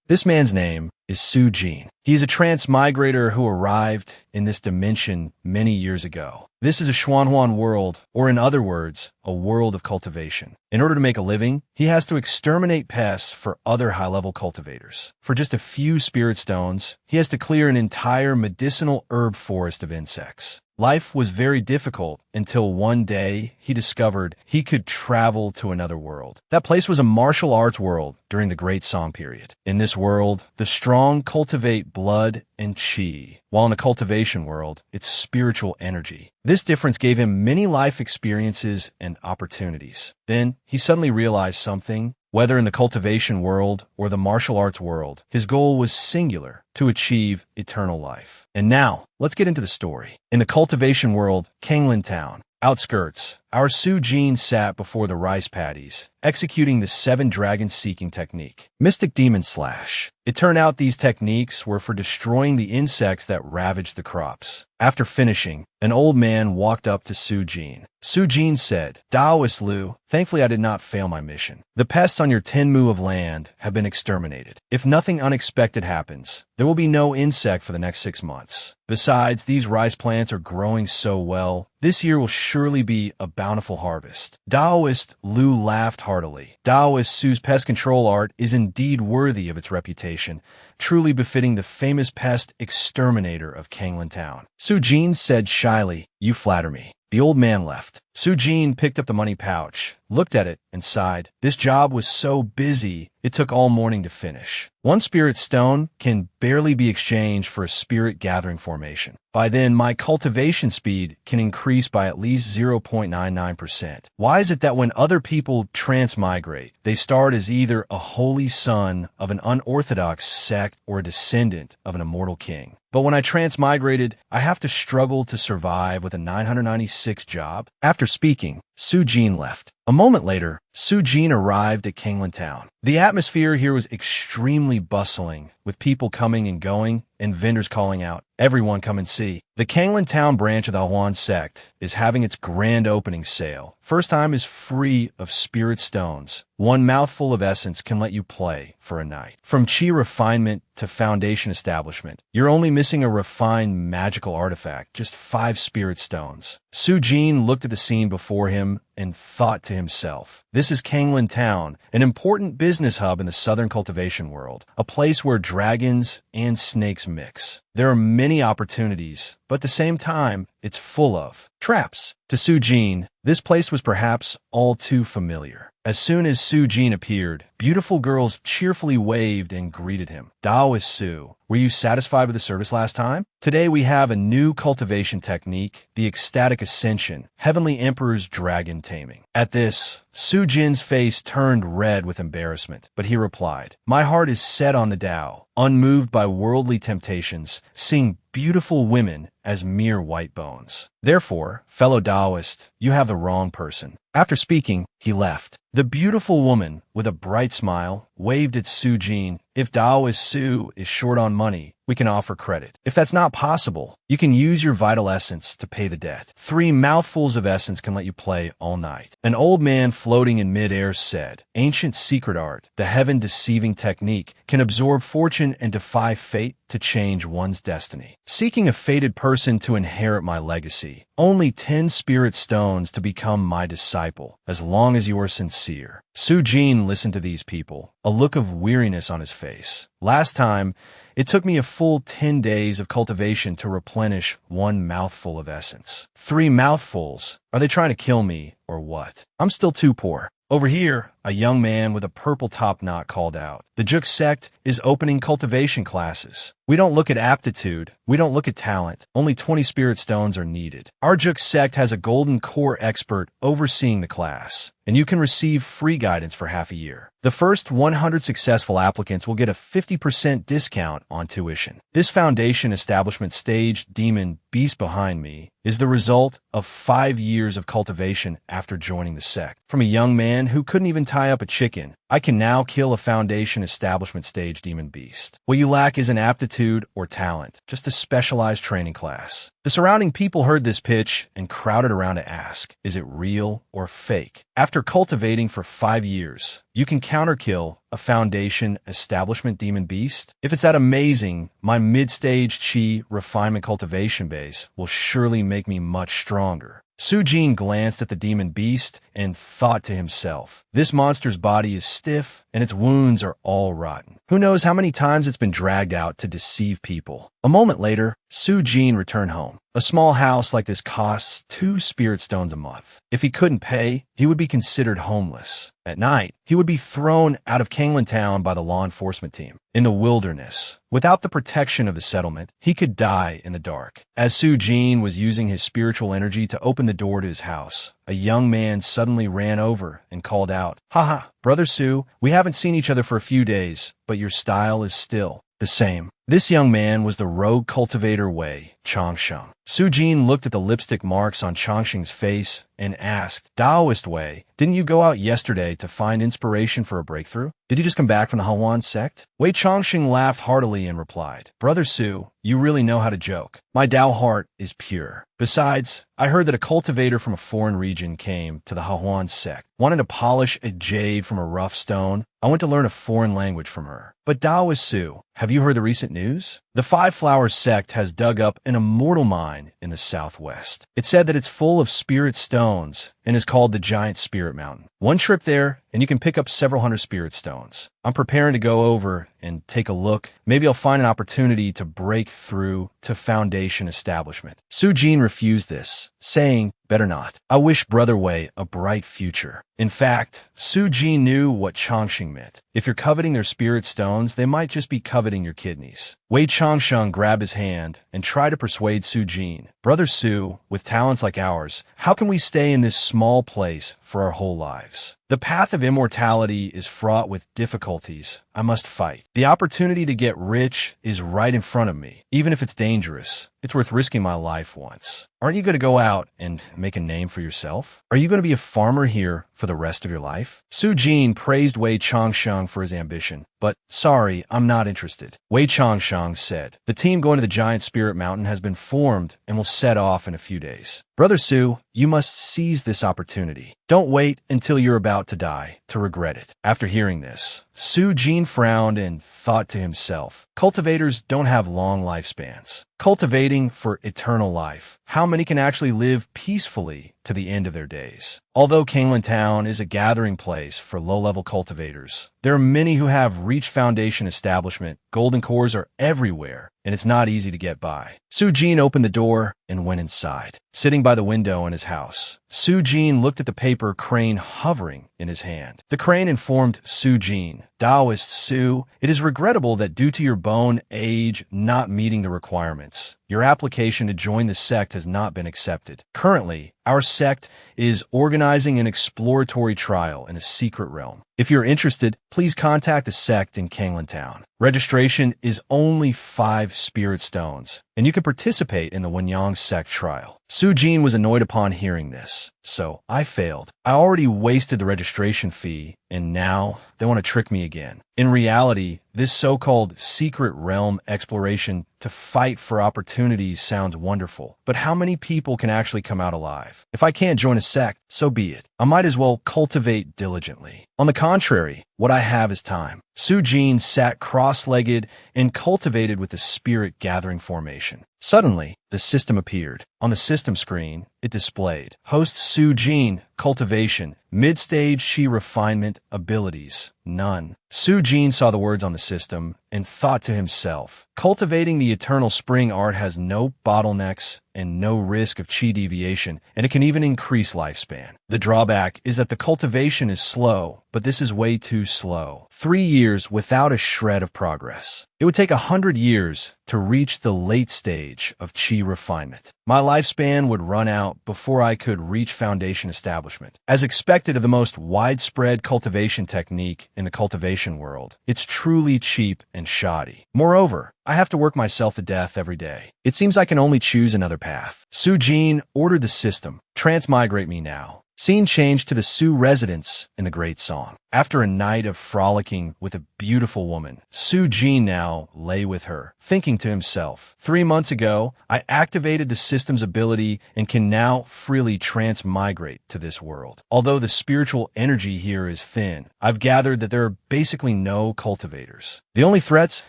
This man's name is Sujin. He's a transmigrator who arrived in this dimension many years ago. This is a Xuanhuan world, or in other words, a world of cultivation. In order to make a living, he has to exterminate pests for other high-level cultivators. For just a few spirit stones, he has to clear an entire medicinal herb forest of insects. Life was very difficult until one day he discovered he could travel to another world. That place was a martial arts world during the Great Song period. In this world, the strong cultivate blood and chi, while in a cultivation world, it's spiritual energy. This difference gave him many life experiences and opportunities. Then, he suddenly realized something. Whether in the cultivation world or the martial arts world, his goal was singular: to achieve eternal life. And now, let's get into the story. In the cultivation world, Kanglin Town, outskirts, our Sujin sat before the rice paddies, executing the 7 dragon seeking technique. Mystic Demon Slash. It turned out these techniques were for destroying the insects that ravaged the crops. After finishing, an old man walked up to Sujin. Sujin said, "Taoist Lu, thankfully I did not fail my mission. The pests on your 10 mu of land have been exterminated. If nothing unexpected happens, there will be no insect for the next 6 months. Besides, these rice plants are growing so well, this year will surely be a bountiful harvest." Taoist Lu laughed heartily. Taoist Su's pest control art is indeed worthy of its reputation, truly befitting the famous pest exterminator of Kanglin Town. Sujin said shyly, "You flatter me." The old man left. Sujin picked up the money pouch, looked at it, and sighed. This job was so busy, it took all morning to finish. 1 spirit stone can barely be exchanged for a spirit gathering formation. By then, my cultivation speed can increase by at least 0.99%. Why is it that when other people transmigrate, they start as either a holy son of an unorthodox sect or a descendant of an immortal king? But when I transmigrated, I have to struggle to survive with a 996 job? After speaking, Sujin left. A moment later, Sujin arrived at Kanglin Town. The atmosphere here was extremely bustling, with people coming and going, and vendors calling out, "Everyone come and see." The Kanglin Town branch of the Huan sect is having its grand opening sale. First time is free of spirit stones. 1 mouthful of essence can let you play for a night. From chi refinement to foundation establishment, you're only missing a refined magical artifact, just 5 spirit stones. Sujin looked at the scene before him and thought to himself, this is Kanglin Town, an important business hub in the southern cultivation world, a place where dragons and snakes mix. There are many opportunities, but at the same time, it's full of traps. To Sujin, this place was perhaps all too familiar. As soon as Sujin appeared, beautiful girls cheerfully waved and greeted him. Taoist Su, were you satisfied with the service last time? Today we have a new cultivation technique, the ecstatic ascension, Heavenly Emperor's dragon taming. At this, Sujin's face turned red with embarrassment, but he replied, "My heart is set on the Tao, unmoved by worldly temptations, seeing beautiful women as mere white bones. Therefore, fellow Taoist, you have the wrong person." After speaking, he left. The beautiful woman, with a bright smile, waved at Sujin. "If Taoist Su is short on money, we can offer credit. If that's not possible, you can use your vital essence to pay the debt. 3 mouthfuls of essence can let you play all night." An old man floating in midair said, "Ancient secret art, the heaven-deceiving technique, can absorb fortune and defy fate to change one's destiny. Seeking a fated person to inherit my legacy. Only 10 spirit stones to become my disciple, as long as you are sincere." Sujin listened to these people, a look of weariness on his face. "Last time, it took me a full 10 days of cultivation to replenish 1 mouthful of essence. 3 mouthfuls? Are they trying to kill me, or what? I'm still too poor." Over here, a young man with a purple top knot called out, "The Juk sect is opening cultivation classes. We don't look at aptitude. We don't look at talent. Only 20 spirit stones are needed. Our Juk sect has a golden core expert overseeing the class, and you can receive free guidance for half a year. The first 100 successful applicants will get a 50% discount on tuition." This foundation establishment stage demon beast behind me is the result of 5 years of cultivation after joining the sect. From a young man who couldn't even tie up a chicken, I can now kill a foundation establishment stage demon beast. What you lack isn't aptitude or talent, just a specialized training class. The surrounding people heard this pitch and crowded around to ask, is it real or fake? After cultivating for 5 years, you can counterkill a foundation establishment demon beast? If it's that amazing, my mid-stage chi refinement cultivation base will surely make me much stronger. Sujin glanced at the demon beast and thought to himself, this monster's body is stiff and its wounds are all rotten. Who knows how many times it's been dragged out to deceive people. A moment later, Sujin returned home. A small house like this costs 2 spirit stones a month. If he couldn't pay, he would be considered homeless. At night, he would be thrown out of Kanglan Town by the law enforcement team. In the wilderness, without the protection of the settlement, he could die in the dark. As Sujin was using his spiritual energy to open the door to his house, a young man suddenly ran over and called out, "Haha, Brother Su, we haven't seen each other for a few days, but your style is still the same." This young man was the rogue cultivator Wei Changsheng. Sujin looked at the lipstick marks on Changsheng's face and asked, Taoist Wei, didn't you go out yesterday to find inspiration for a breakthrough? Did you just come back from the Hawan sect? Wei Changsheng laughed heartily and replied, Brother Su, you really know how to joke. My Dao heart is pure. Besides, I heard that a cultivator from a foreign region came to the Hawan sect, wanted to polish a jade from a rough stone. I went to learn a foreign language from her. But Taoist Su, have you heard the recent news? The Five Flower sect has dug up an immortal mine in the southwest. It's said that it's full of spirit stones and is called the Giant Spirit Mountain. One trip there, and you can pick up several hundred spirit stones. I'm preparing to go over and take a look. Maybe I'll find an opportunity to break through to foundation establishment. Sujin refused this, saying, better not. I wish Brother Wei a bright future. In fact, Sujin knew what Changsheng meant. If you're coveting their spirit stones, they might just be coveting your kidneys. Wei Changsheng grabbed his hand and tried to persuade Sujin. Brother Su, with talents like ours, how can we stay in this small place for our whole lives? The path of immortality is fraught with difficulties I must fight. The opportunity to get rich is right in front of me. Even if it's dangerous, it's worth risking my life once. Aren't you going to go out and make a name for yourself? Are you going to be a farmer here for the rest of your life? Sujin praised Wei Changsheng for his ambition, but sorry, I'm not interested. Wei Changsheng said, the team going to the Giant Spirit Mountain has been formed and will set off in a few days. Brother Su, you must seize this opportunity. Don't wait until you're about to die to regret it. After hearing this, Sujin frowned and thought to himself, cultivators don't have long lifespans. Cultivating for eternal life. How many can actually live peacefully to the end of their days? Although Kanglan Town is a gathering place for low-level cultivators, there are many who have reached foundation establishment. Golden cores are everywhere, and it's not easy to get by. Sujin opened the door and went inside. Sitting by the window in his house, Sujin looked at the paper crane hovering in his hand. The crane informed Sujin, Taoist Su, it is regrettable that due to your bone age not meeting the requirements, your application to join the sect has not been accepted. Currently, our sect is organizing an exploratory trial in a secret realm. If you're interested, please contact the sect in Kanglan Town. Registration is only 5 spirit stones, and you can participate in the Wenyang sect trial. Sujin was annoyed upon hearing this, so I failed. I already wasted the registration fee, and now they want to trick me again. In reality, this so-called secret realm exploration to fight for opportunities sounds wonderful, but how many people can actually come out alive? If I can't join a sect, so be it. I might as well cultivate diligently. On the contrary, what I have is time. Sujin sat cross-legged and cultivated with the spirit gathering formation. Suddenly, the system appeared. On the system screen, it displayed Host Sujin, Cultivation, Mid-Stage Chi Refinement, Abilities, None. Sujin saw the words on the system and thought to himself, cultivating the eternal spring art has no bottlenecks and no risk of chi deviation, and it can even increase lifespan. The drawback is that the cultivation is slow, but this is way too slow. 3 years without a shred of progress. It would take 100 years to reach the late stage of chi refinement. My lifespan would run out before I could reach foundation establishment. As expected of the most widespread cultivation technique in the cultivation world, it's truly cheap and shoddy. Moreover, I have to work myself to death every day. It seems I can only choose another path. Sujin ordered the system, transmigrate me now. Scene changed to the Sioux residence in the Great Song. After a night of frolicking with a beautiful woman, Su Jin now lay with her, thinking to himself, 3 months ago, I activated the system's ability and can now freely transmigrate to this world. Although the spiritual energy here is thin, I've gathered that there are basically no cultivators. The only threats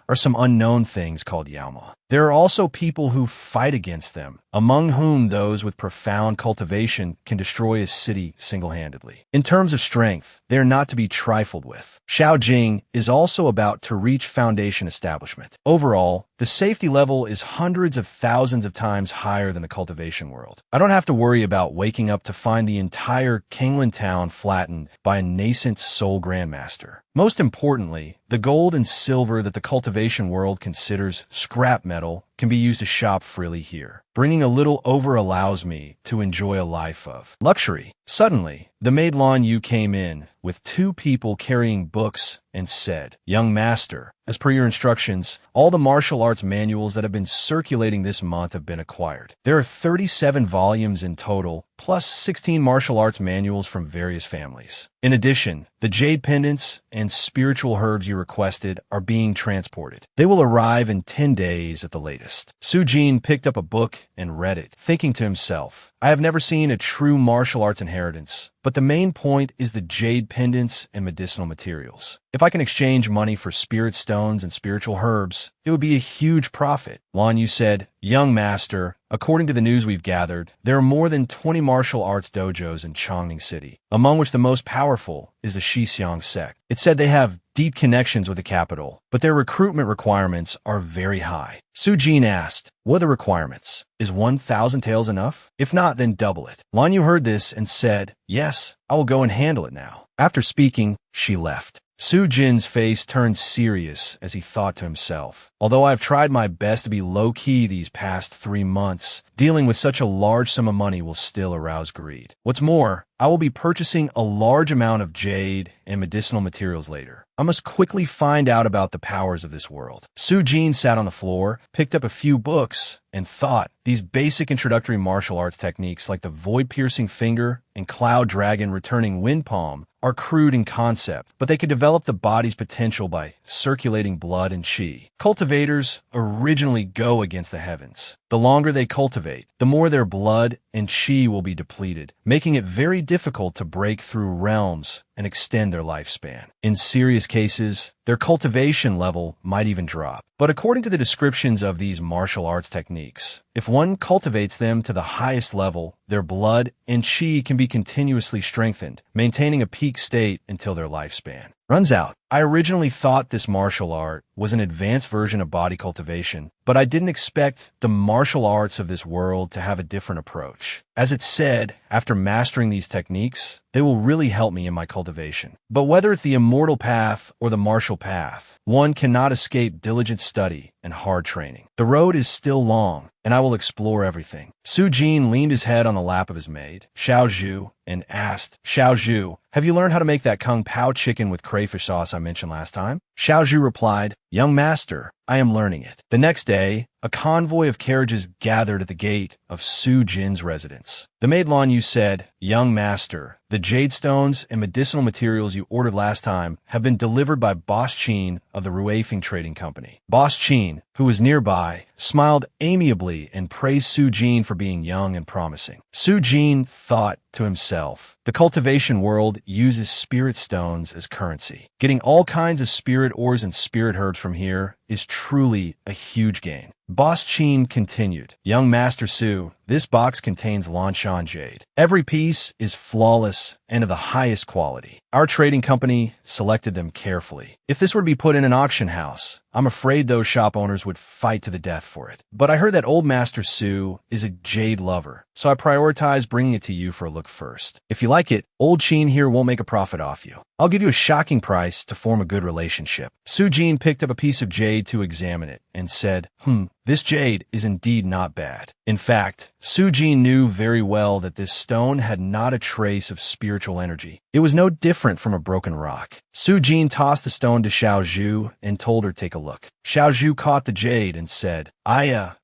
are some unknown things called Yaoma. There are also people who fight against them, among whom those with profound cultivation can destroy a city single-handedly. In terms of strength, they are not to be trifled with. Shaojing is also about to reach foundation establishment. Overall, the safety level is hundreds of thousands of times higher than the cultivation world. I don't have to worry about waking up to find the entire Kingland town flattened by a nascent soul grandmaster. Most importantly, the gold and silver that the cultivation world considers scrap metal can be used to shop freely here. Bringing a little over allows me to enjoy a life of luxury. Suddenly, the maid Lan Yu came in with 2 people carrying books and said, "Young master, as per your instructions, all the martial arts manuals that have been circulating this month have been acquired. There are 37 volumes in total, plus 16 martial arts manuals from various families. In addition, the jade pendants and spiritual herbs you requested are being transported. They will arrive in 10 days at the latest." Su Jin picked up a book and read it, thinking to himself, I have never seen a true martial arts inheritance, but the main point is the jade pendants and medicinal materials. If I can exchange money for spirit stones and spiritual herbs, it would be a huge profit. Lan Yu said, "Young master, according to the news we've gathered, there are more than 20 martial arts dojos in Chongning City, among which the most powerful is the Shixiang sect. It said they have deep connections with the capital, but their recruitment requirements are very high." Su Jin asked, "What are the requirements? Is 1,000 taels enough? If not, then double it." Lan Yu heard this and said, "Yes, I will go and handle it now." After speaking, she left. Su Jin's face turned serious as he thought to himself, although I've tried my best to be low-key these past 3 months, dealing with such a large sum of money will still arouse greed. What's more, I will be purchasing a large amount of jade and medicinal materials later. I must quickly find out about the powers of this world. Su Jin sat on the floor, picked up a few books, and thought. These basic introductory martial arts techniques like the void-piercing finger and cloud dragon returning wind palm are crude in concept, but they could develop the body's potential by circulating blood and qi. Cultivators originally go against the heavens. The longer they cultivate, the more their blood and qi will be depleted, making it very difficult to break through realms and extend their lifespan. In serious cases, their cultivation level might even drop. But according to the descriptions of these martial arts techniques, if one cultivates them to the highest level, their blood and qi can be continuously strengthened, maintaining a peak state until their lifespan runs out. I originally thought this martial art was an advanced version of body cultivation, but I didn't expect the martial arts of this world to have a different approach. As it said, after mastering these techniques, they will really help me in my cultivation. But whether it's the immortal path or the martial path, one cannot escape diligent study and hard training. The road is still long, and I will explore everything. Su Jin leaned his head on the lap of his maid, Xiao Zhu, and asked, "Xiao Zhu, have you learned how to make that Kung Pao chicken with crayfish sauce I mentioned last time?" Xiao Zhu replied, "Young master, I am learning it." The next day, a convoy of carriages gathered at the gate of Su Jin's residence. The maid Lan Yu said, "Young master, the jade stones and medicinal materials you ordered last time have been delivered by Boss Qin of the Ruifeng Trading Company." Boss Qin, who was nearby, smiled amiably and praised Su Jin for being young and promising. Su Jin thought to himself, the cultivation world uses spirit stones as currency. Getting all kinds of spirit ores and spirit herbs from here is truly a huge gain. Boss Qin continued, "Young Master Su, this box contains Lanshan jade. Every piece is flawless and of the highest quality. Our trading company selected them carefully. If this were to be put in an auction house, I'm afraid those shop owners would fight to the death for it. But I heard that old Master Su is a jade lover, so I prioritize bringing it to you for a look first. If you like it, old Qin here won't make a profit off you. I'll give you a shocking price to form a good relationship." Su Jin picked up a piece of jade to examine it, and said, this jade is indeed not bad. In fact, Su Jin knew very well that this stone had not a trace of spiritual energy. It was no different from a broken rock. Su Jin tossed the stone to Xiao Zhu and told her take a look. Xiao Zhu caught the jade and said,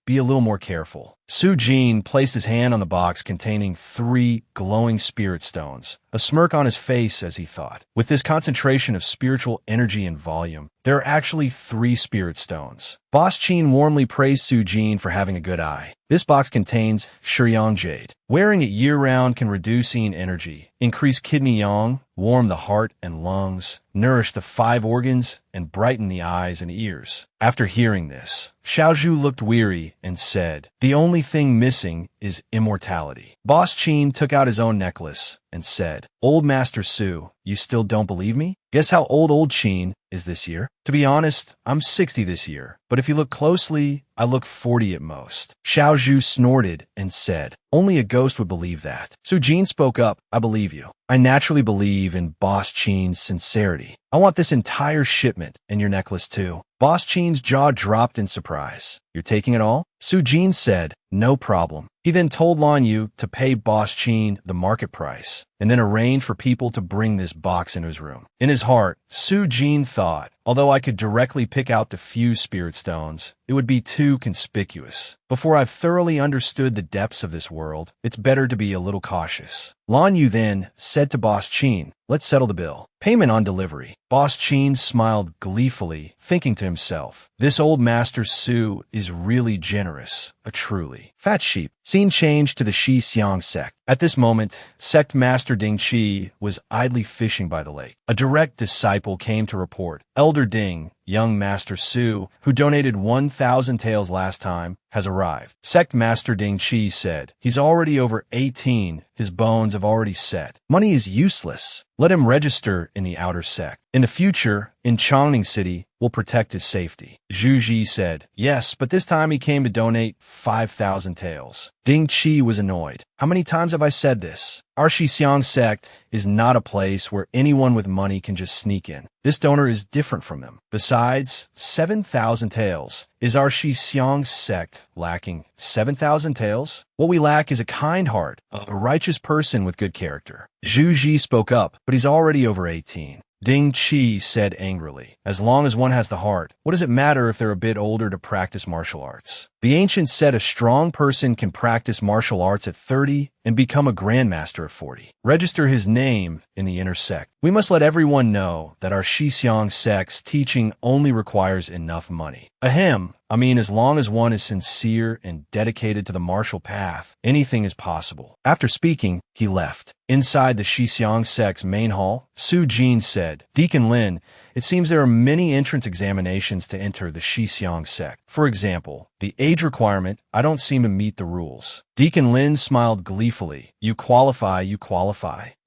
be a little more careful. Su Jin placed his hand on the box containing 3 glowing spirit stones, a smirk on his face as he thought. With this concentration of spiritual energy and volume, there are actually 3 spirit stones. Boss Qin warmly praised Su Jin for having a good eye. This box contains Shuyang Jade. Wearing it year-round can reduce yin energy, increase kidney yang, warm the heart and lungs, nourish the 5 organs, and brighten the eyes and ears. After hearing this, Xiao Zhu looked weary and said, the only thing missing is immortality. Boss Qin took out his own necklace and said, Old Master Su, you still don't believe me? Guess how old Qin is this year? To be honest, I'm 60 this year, but if you look closely, I look 40 at most. Xiao Zhu snorted and said, only a ghost would believe that. Su Jin spoke up, I believe you. I naturally believe in Boss Qin's sincerity. I want this entire shipment and your necklace too. Boss Qin's jaw dropped in surprise. You're taking it all? Su Jin said, no problem. He then told Lan Yu to pay Boss Qin the market price, and then arranged for people to bring this box into his room. In his heart, Su Jin thought, although I could directly pick out the few spirit stones, it would be too conspicuous. Before I've thoroughly understood the depths of this world, it's better to be a little cautious. Lan Yu then said to Boss Qin, let's settle the bill. Payment on delivery. Boss Qin smiled gleefully, thinking to himself, this old Master Su is really generous, a truly fat sheep. Scene changed to the Shi Xiang sect. At this moment, sect master Ding Qi was idly fishing by the lake. A direct disciple came to report, Elder Ding, young Master Su, who donated 1,000 taels last time, has arrived. Sect Master Ding Qi said, he's already over 18, his bones have already set. Money is useless. Let him register in the outer sect. In the future, in Chongning City, we'll protect his safety. Zhu Ji said, yes, but this time he came to donate 5,000 taels. Ding Qi was annoyed. How many times have I said this? Our Shixiang sect is not a place where anyone with money can just sneak in. This donor is different from them. Besides, 7,000 taels. Is our Shixiang sect lacking 7,000 taels? What we lack is a kind heart, a righteous person with good character. Zhu Ji spoke up, but he's already over 18. Ding Qi said angrily, as long as one has the heart, what does it matter if they're a bit older to practice martial arts? The ancients said a strong person can practice martial arts at 30 and become a grandmaster at 40. Register his name in the inner sect. We must let everyone know that our Shixiang sect's teaching only requires enough money. As long as one is sincere and dedicated to the martial path, anything is possible. After speaking, he left. Inside the Shixiang sect's main hall, Su Jin said, Deacon Lin, it seems there are many entrance examinations to enter the Shixiang sect. For example, the age requirement, I don't seem to meet the rules. Deacon Lin smiled gleefully. You qualify.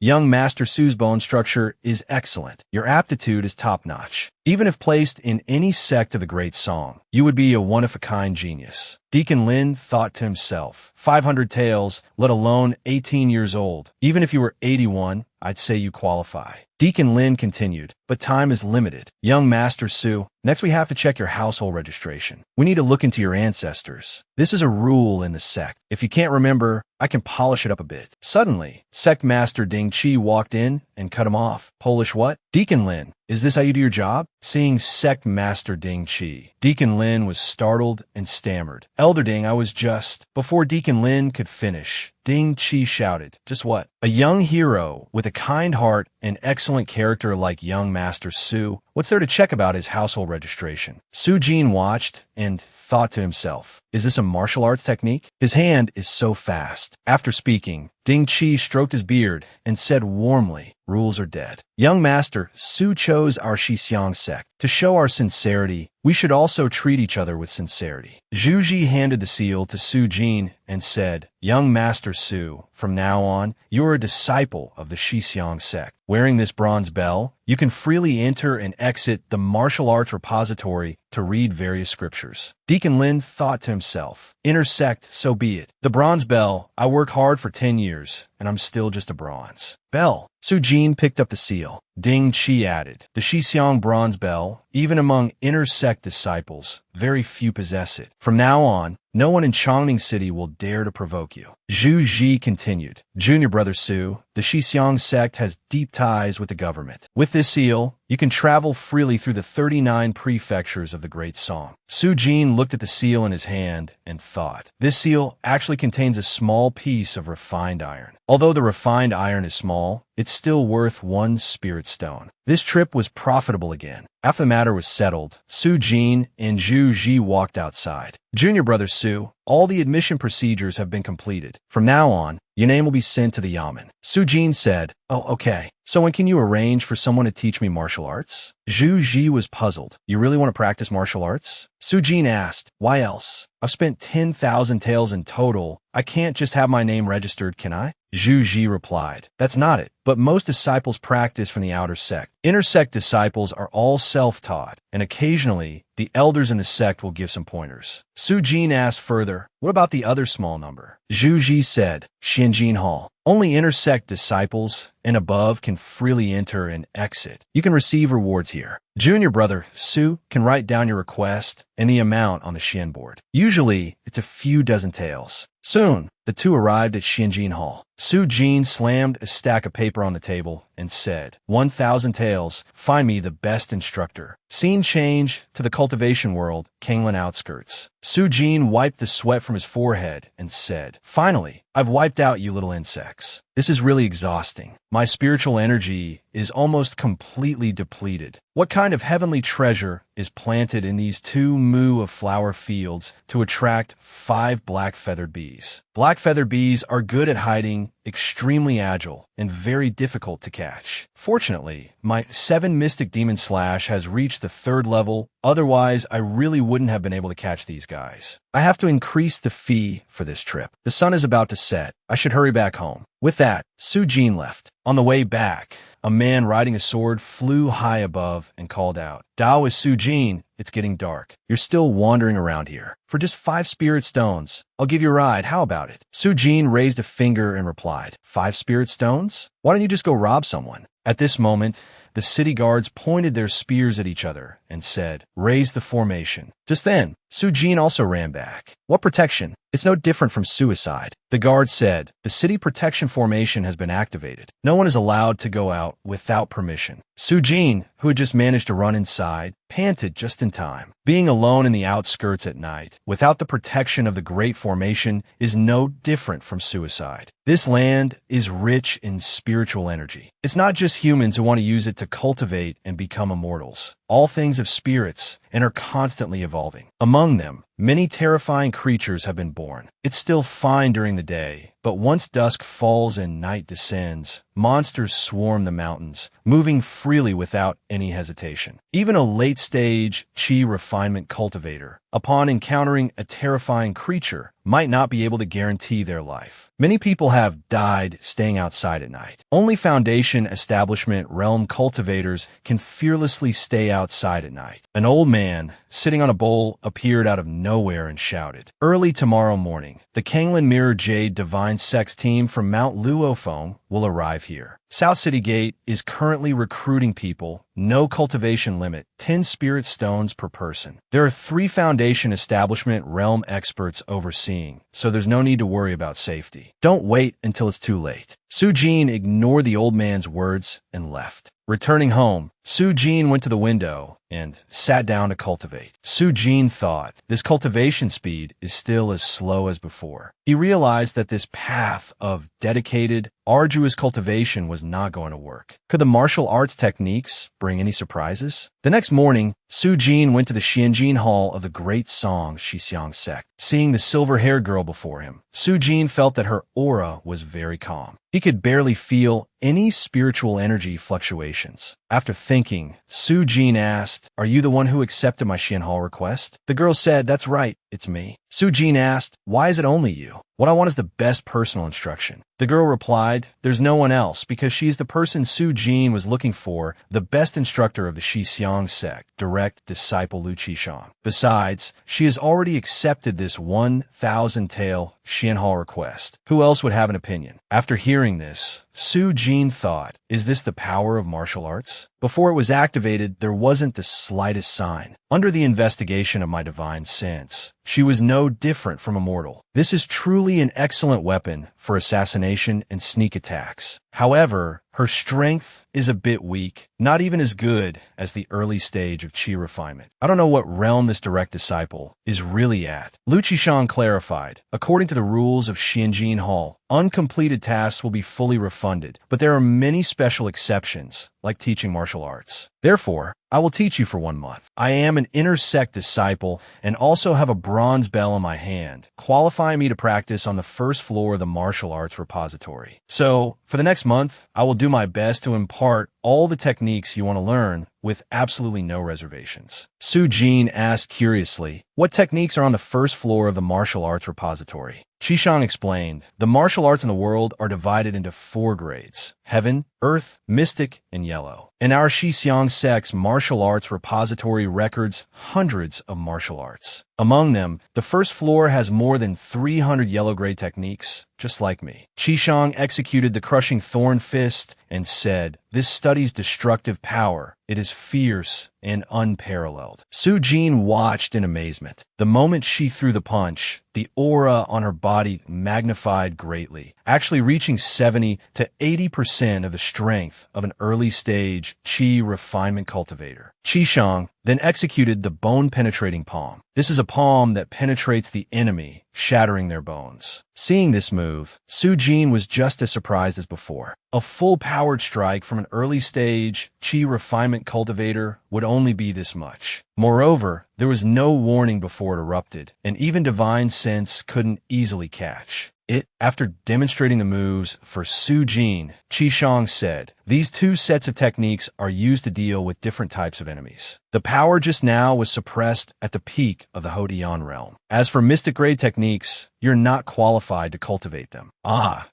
Young Master Su's bone structure is excellent. Your aptitude is top-notch. Even if placed in any sect of the Great Song, you would be a one-of-a-kind genius. Deacon Lin thought to himself, 500 taels, let alone 18 years old. Even if you were 81, I'd say you qualify. Deacon Lin continued, but time is limited. Young Master Su, next we have to check your household registration. We need to look into your ancestors. This is a rule in the sect. If you can't remember, I can polish it up a bit. Suddenly, Sect Master Ding Qi walked in and cut him off. Polish what? Deacon Lin, is this how you do your job? Seeing Sect Master Ding Qi, Deacon Lin was startled and stammered. Elder Ding, I was just... Before Deacon Lin could finish, Ding Qi shouted, just what? A young hero with a kind heart and excellent character like young Master Su, what's there to check about his household registration? Su Jin watched and thought to himself, is this a martial arts technique? His hand is so fast. After speaking, Ding Qi stroked his beard and said warmly, rules are dead. Young Master, Su chose our Shixiang sect. To show our sincerity, we should also treat each other with sincerity. Zhu Ji handed the seal to Su Jin and said, Young Master Su, from now on, you are a disciple of the Shixiang sect. Wearing this bronze bell, you can freely enter and exit the martial arts repository to read various scriptures. Deacon Lin thought to himself, "Inner sect, so be it. The bronze bell, I work hard for 10 years, and I'm still just a bronze bell." Su Jin picked up the seal. Ding Chi added, "The Shixiang bronze bell, even among inner sect disciples, very few possess it. From now on, no one in Chongning City will dare to provoke you." Zhu Ji continued, "Junior brother Su, the Shixiang sect has deep ties with the government. With this seal, you can travel freely through the 39 prefectures of the Great Song." Su Jin looked at the seal in his hand and thought, this seal actually contains a small piece of refined iron. Although the refined iron is small, it's still worth 1 spirit stone. This trip was profitable again. After the matter was settled, Su Jin and Zhu Ji walked outside. "Junior brother Su, all the admission procedures have been completed. From now on, your name will be sent to the Yamen." Su Jin said, "Oh, okay. So when can you arrange for someone to teach me martial arts?" Zhu Ji was puzzled. "You really want to practice martial arts?" Su Jin asked, "Why else? I've spent 10,000 taels in total. I can't just have my name registered, can I?" Zhu Ji replied, "That's not it. But most disciples practice from the outer sect. Inner sect disciples are all self-taught, and occasionally, the elders in the sect will give some pointers." Su Jin asked further, "What about the other small number?" Zhu Ji said, "Xianjin Hall. Only inner sect disciples and above can freely enter and exit. You can receive rewards here. Junior brother Su can write down your request and the amount on the Xian board. Usually, it's a few dozen taels." Soon, the two arrived at Xianjin Hall. Su Jin slammed a stack of paper on the table and said, 1,000 taels, find me the best instructor. Scene change to the cultivation world, Kanglan outskirts. Su Jin wiped the sweat from his forehead and said, "Finally, I've wiped out you little insects. This is really exhausting. My spiritual energy is almost completely depleted. What kind of heavenly treasure is planted in these 2 mu of flower fields to attract 5 black-feathered bees? Black-feathered bees are good at hiding, extremely agile, and very difficult to catch. Fortunately, my 7 mystic demon slash has reached the 3rd level, otherwise I really wouldn't have been able to catch these guys. I have to increase the fee for this trip. The sun is about to set. I should hurry back home." With that, Su Jin left. On the way back, a man riding a sword flew high above and called out, "Dao is Su Jin. It's getting dark. You're still wandering around here. For just 5 spirit stones, I'll give you a ride. How about it?" Su Jin raised a finger and replied, "5 spirit stones? Why don't you just go rob someone?" At this moment, the city guards pointed their spears at each other and said, "Raise the formation." Just then, Su Jin also ran back. "What protection? It's no different from suicide." The guard said, "The city protection formation has been activated. No one is allowed to go out without permission." Su Jin, who had just managed to run inside, panted just in time. Being alone in the outskirts at night, without the protection of the Great Formation, is no different from suicide. This land is rich in spiritual energy. It's not just humans who want to use it to cultivate and become immortals. All things have spirits and are constantly evolving. Among them, many terrifying creatures have been born. It's still fine during the day, but once dusk falls and night descends, monsters swarm the mountains, moving freely without any hesitation. Even a late-stage chi refinement cultivator, upon encountering a terrifying creature, might not be able to guarantee their life. Many people have died staying outside at night. Only Foundation Establishment Realm cultivators can fearlessly stay outside at night. An old man, sitting on a bowl, appeared out of nowhere and shouted, "Early tomorrow morning, the Kanglan Mirror Jade Divine Sex team from Mount Luofeng will arrive here. South City Gate is currently recruiting people, no cultivation limit, 10 spirit stones per person. There are 3 Foundation Establishment Realm experts overseeing, so there's no need to worry about safety. Don't wait until it's too late." Su Jin ignored the old man's words and left. Returning home, Su Jin went to the window and sat down to cultivate. Su Jin thought, this cultivation speed is still as slow as before. He realized that this path of dedicated, arduous cultivation was not going to work. Could the martial arts techniques bring any surprises? The next morning, Su Jin went to the Xianjin Hall of the Great Song Shixiang sect. Seeing the silver-haired girl before him, Su Jin felt that her aura was very calm. He could barely feel any spiritual energy fluctuations. After thinking, Su Jin asked, "Are you the one who accepted my Xian Hall request?" The girl said, "That's right. it's me. Su-jin asked, why is it only you? What I want is the best personal instruction. The girl replied, there's no one else because she's the person Su-jin was looking for, the best instructor of the Shixiang sect, direct disciple Lu Qishang. Besides, she has already accepted this 1,000-tael Xianhao request. Who else would have an opinion? After hearing this, Su-jin thought, is this the power of martial arts? Before it was activated, there wasn't the slightest sign. Under the investigation of my divine sense, she was no different from a mortal. This is truly an excellent weapon for assassination and sneak attacks. However, her strength is a bit weak, not even as good as the early stage of chi refinement. I don't know what realm this direct disciple is really at. Lu Qishang clarified, according to the rules of Xianjin Hall, uncompleted tasks will be fully refunded, but there are many special exceptions, like teaching martial arts. Therefore, I will teach you for 1 month. I am an inner sect disciple and also have a bronze bell in my hand, qualifying me to practice on the first floor of the martial arts repository. So, for the next month, I will do my best to impart all the techniques you want to learn with absolutely no reservations. Su-jin asked curiously, what techniques are on the first floor of the martial arts repository? Qishang explained, the martial arts in the world are divided into 4 grades: heaven, earth, mystic, and yellow. In our Shixiang sect's martial arts repository records hundreds of martial arts. Among them, the first floor has more than 300 yellow grade techniques, just like me. Qishang executed the crushing thorn fist and said, this studies destructive power. It is fierce and unparalleled. Su-jin watched in amazement. The moment she threw the punch, the aura on her body magnified greatly, actually reaching 70 to 80% of the strength of an early-stage chi refinement cultivator. Qishang then executed the bone-penetrating palm. This is a palm that penetrates the enemy, shattering their bones. Seeing this move, Su-jin was just as surprised as before. A full-powered strike from an early-stage chi refinement cultivator would only be this much. Moreover, there was no warning before it erupted, and even divine sense couldn't easily catch it. After demonstrating the moves for Su-jin, Qishang said, these 2 sets of techniques are used to deal with different types of enemies. The power just now was suppressed at the peak of the Hodian realm. As for mystic grade techniques, you're not qualified to cultivate them.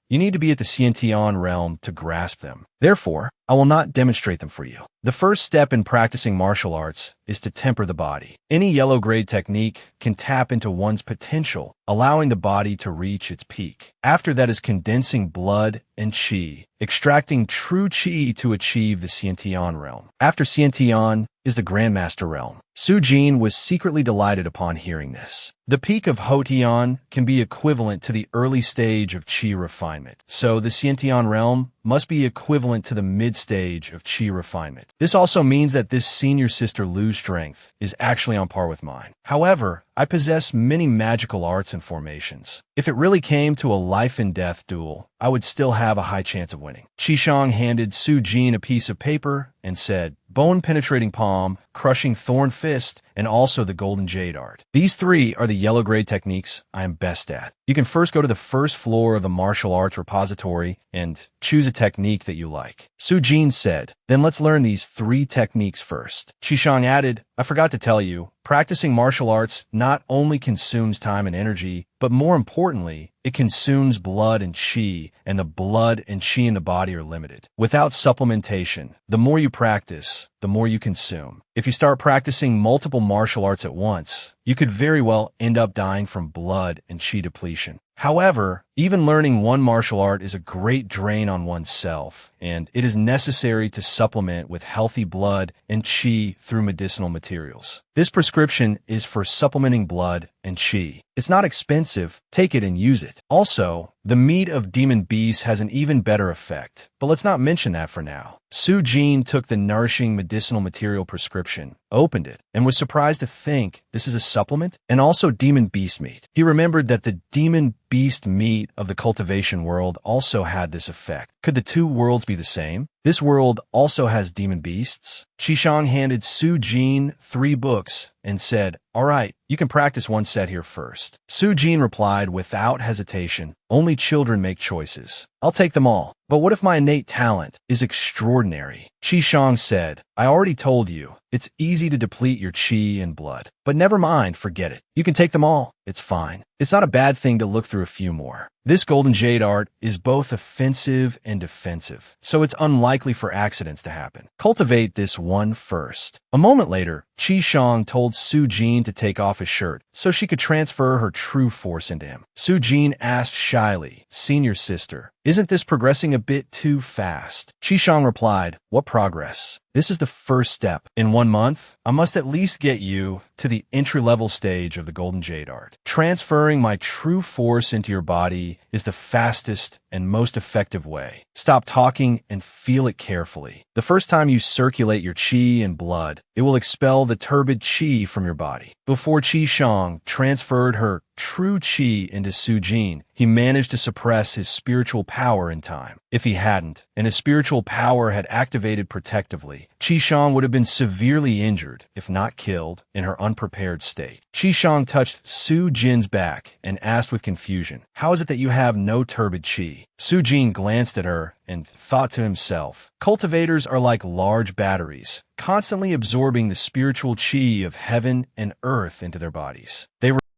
You need to be at the Xiantian realm to grasp them. Therefore, I will not demonstrate them for you. The first step in practicing martial arts is to temper the body. Any yellow grade technique can tap into one's potential, allowing the body to reach its peak. After that is condensing blood and qi, extracting true qi to achieve the Xiantian realm. After Xiantian is the Grandmaster realm. Su-jin was secretly delighted upon hearing this. The peak of Hotian can be equivalent to the early stage of qi refinement, so the Xiantian realm must be equivalent to the mid-stage of qi refinement. This also means that this senior sister Lu's strength is actually on par with mine. However, I possess many magical arts and formations. If it really came to a life-and-death duel, I would still have a high chance of winning. Qishang handed Su-jin a piece of paper and said, bone-penetrating palm, crushing thorn fist, and also the golden jade art. These 3 are the yellow grade techniques I am best at. You can first go to the first floor of the martial arts repository and choose a technique that you like. Su-jin said, then let's learn these 3 techniques first. Qishang added, I forgot to tell you, practicing martial arts not only consumes time and energy, but more importantly, it consumes blood and qi, and the blood and qi in the body are limited. Without supplementation, the more you practice, the more you consume. If you start practicing multiple martial arts at once, you could very well end up dying from blood and qi depletion. However, even learning one martial art is a great drain on oneself, and it is necessary to supplement with healthy blood and qi through medicinal materials. This prescription is for supplementing blood and qi. It's not expensive. Take it and use it. Also, the meat of demon beasts has an even better effect, but let's not mention that for now. Su-jin took the nourishing medicinal material prescription, opened it, and was surprised to think this is a supplement and also demon beast meat. He remembered that the demon beast meat of the cultivation world also had this effect. Could the 2 worlds be the same? This world also has demon beasts. Qishang handed Su Jin 3 books and said, "All right, you can practice one set here first." Su Jin replied without hesitation, "Only children make choices. I'll take them all. But what if my innate talent is extraordinary?" Qishang said, "I already told you, it's easy to deplete your qi and blood. But never mind, forget it. You can take them all. It's fine. It's not a bad thing to look through a few more." This golden jade art is both offensive and defensive, so it's unlikely for accidents to happen. Cultivate this one first. A moment later, Qishang told Su Jin to take off his shirt so she could transfer her true force into him. Su Jin asked shyly, "Senior sister, isn't this progressing a bit too fast?" Qishang replied, "What progress? This is the first step. In 1 month, I must at least get you to the entry-level stage of the golden jade art. Transferring my true force into your body is the fastest and most effective way. Stop talking and feel it carefully. The first time you circulate your qi and blood, it will expel the turbid qi from your body." Before Qishang transferred her true qi into Su Jin, he managed to suppress his spiritual power in time. If he hadn't, and his spiritual power had activated protectively, Qishang would have been severely injured, if not killed, in her unprepared state. Qishang touched Su Jin's back and asked with confusion, "How is it that you have no turbid qi?" Su Jin glanced at her and thought to himself, "Cultivators are like large batteries, constantly absorbing the spiritual qi of heaven and earth into their bodies. They